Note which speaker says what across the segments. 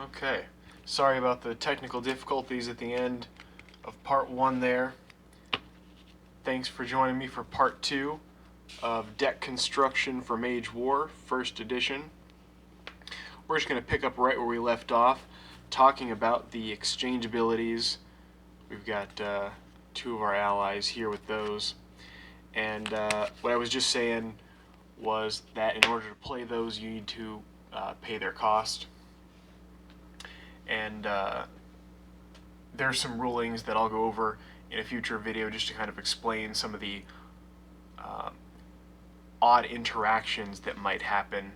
Speaker 1: Okay, sorry about the technical difficulties at the end of part 1 there. Thanks for joining me for part 2 of deck construction for Mage War, 1st edition. We're just going to pick up right where we left off, talking about the exchange abilities. We've got 2 of our allies here with those. And what I was just saying was that in order to play those, you need to pay their cost. And there's some rulings that I'll go over in a future video just to kind of explain some of the odd interactions that might happen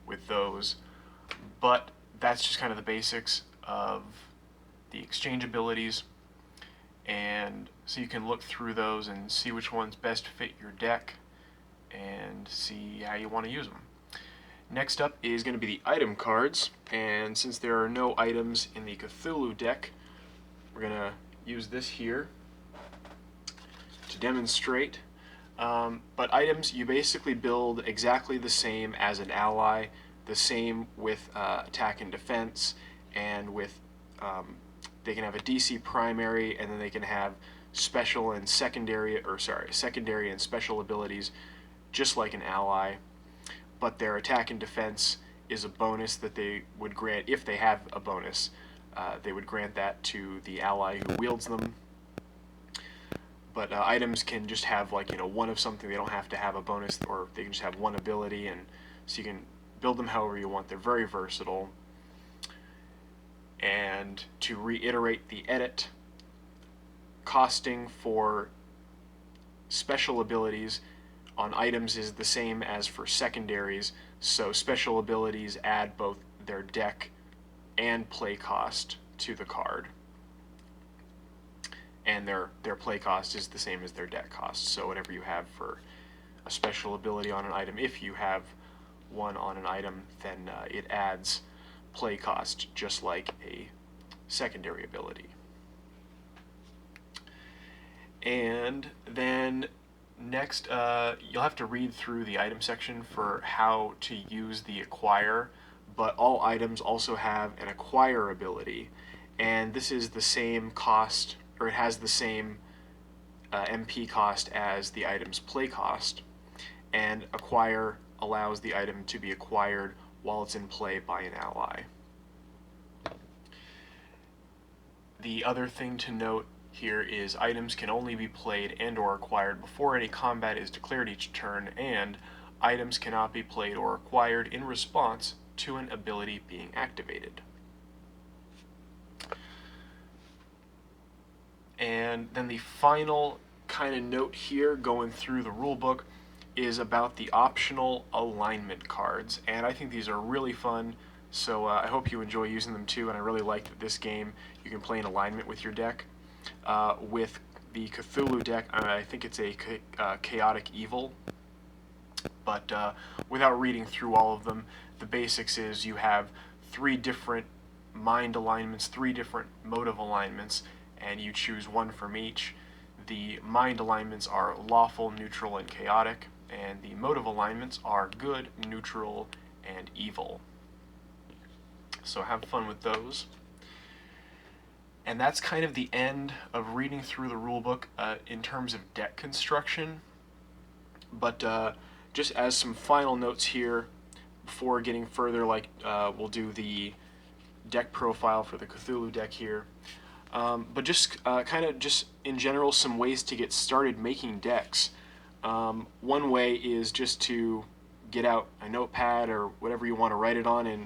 Speaker 1: with those. But that's just kind of the basics of the exchange abilities. And so you can look through those and see which ones best fit your deck and see how you want to use them. Next up is going to be the item cards, and since there are no items in the Cthulhu deck, we're going to use this here to demonstrate. But items, you basically build exactly the same as an ally, the same with attack and defense, and with they can have a DC primary, and then they can have special and secondary, secondary and special abilities, just like an ally. But their attack and defense is a bonus that they would grant if they have a bonus. They would grant that to the ally who wields them. But items can just have one of something. They don't have to have a bonus, or they can just have one ability, and so you can build them however you want. They're very versatile. And to reiterate the edit, costing for special abilities on items is the same as for secondaries, so special abilities add both their deck and play cost to the card. And their play cost is the same as their deck cost, so whatever you have for a special ability on an item, if you have one on an item, then it adds play cost just like a secondary ability. And then next, you'll have to read through the item section for how to use the acquire, but all items also have an acquire ability, and this is the same cost, or it has the same MP cost as the item's play cost, and acquire allows the item to be acquired while it's in play by an ally. The other thing to note here is items can only be played and or acquired before any combat is declared each turn, and items cannot be played or acquired in response to an ability being activated. And then the final kind of note here going through the rulebook is about the optional alignment cards, and I think these are really fun, so I hope you enjoy using them too. And I really like that this game you can play in alignment with your deck. With the Cthulhu deck, I think it's a chaotic evil, but without reading through all of them, the basics is you have 3 different mind alignments, 3 different motive alignments, and you choose one from each. The mind alignments are lawful, neutral, and chaotic, and the motive alignments are good, neutral, and evil. So have fun with those. And that's kind of the end of reading through the rulebook in terms of deck construction. But just as some final notes here, before getting further, we'll do the deck profile for the Cthulhu deck here. But just kind of just in general, some ways to get started making decks. One way is just to get out a notepad or whatever you want to write it on, and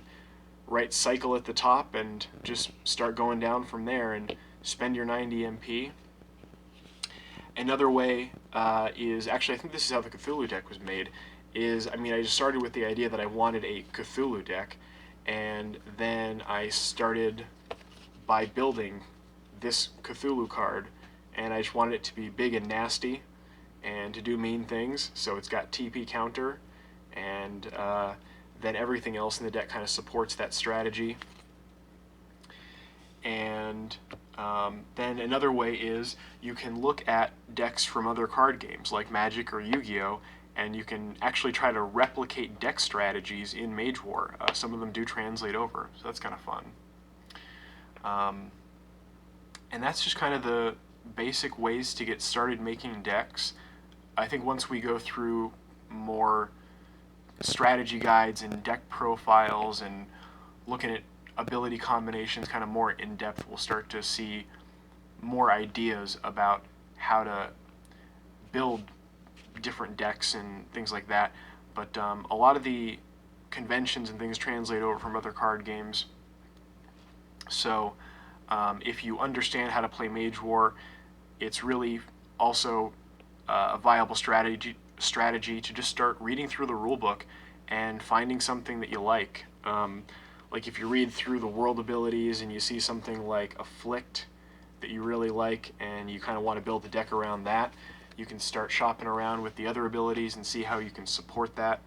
Speaker 1: write cycle at the top and just start going down from there and spend your 90 MP. Another way is, actually I think this is how the Cthulhu deck was made, is, I just started with the idea that I wanted a Cthulhu deck, and then I started by building this Cthulhu card, and I just wanted it to be big and nasty and to do mean things, so it's got TP counter, and then everything else in the deck kind of supports that strategy. And then another way is you can look at decks from other card games like Magic or Yu-Gi-Oh! and you can actually try to replicate deck strategies in Mage War. Some of them do translate over, so that's kind of fun. And that's just kind of the basic ways to get started making decks. I think once we go through more strategy guides and deck profiles and looking at ability combinations kind of more in depth, we'll start to see more ideas about how to build different decks and things like that. But a lot of the conventions and things translate over from other card games. So if you understand how to play Mage War, it's really also a viable strategy to just start reading through the rulebook and finding something that you like. Like if you read through the world abilities and you see something like Afflict that you really like and you kind of want to build a deck around that, you can start shopping around with the other abilities and see how you can support that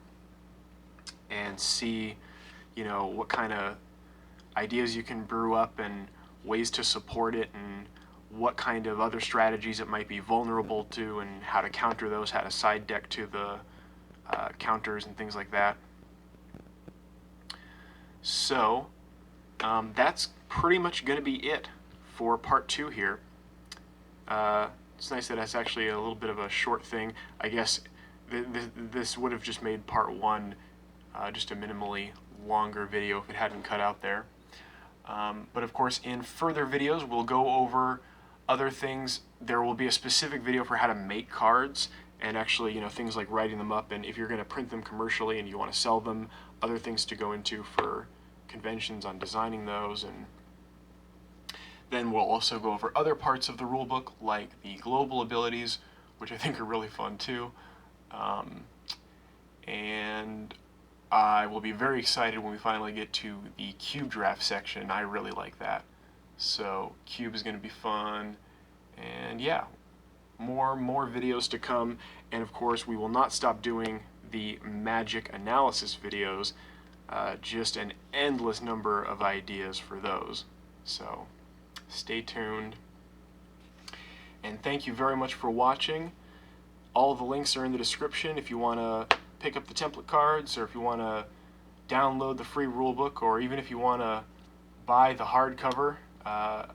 Speaker 1: and see, you know, what kind of ideas you can brew up and ways to support it and what kind of other strategies it might be vulnerable to and how to counter those, how to side deck to the counters and things like that. So that's pretty much going to be it for part 2 here. It's nice that it's actually a little bit of a short thing. I guess this would have just made part 1 just a minimally longer video if it hadn't cut out there. But of course, in further videos, we'll go over other things. There will be a specific video for how to make cards and actually, you know, things like writing them up, and if you're going to print them commercially and you want to sell them, other things to go into for conventions on designing those. And then we'll also go over other parts of the rulebook, like the global abilities, which I think are really fun too. And I will be very excited when we finally get to the cube draft section. I really like that. So cube is going to be fun. And yeah, more videos to come. And of course, we will not stop doing the magic analysis videos. Just an endless number of ideas for those. So stay tuned. And thank you very much for watching. All the links are in the description if you want to pick up the template cards, or if you want to download the free rulebook, or even if you want to buy the hardcover.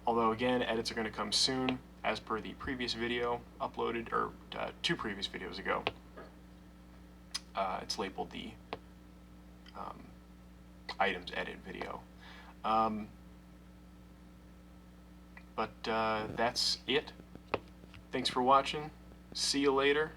Speaker 1: Although again, edits are going to come soon, as per the previous video uploaded, or 2 previous videos ago. It's labeled the items edit video. But that's it. Thanks for watching. See you later.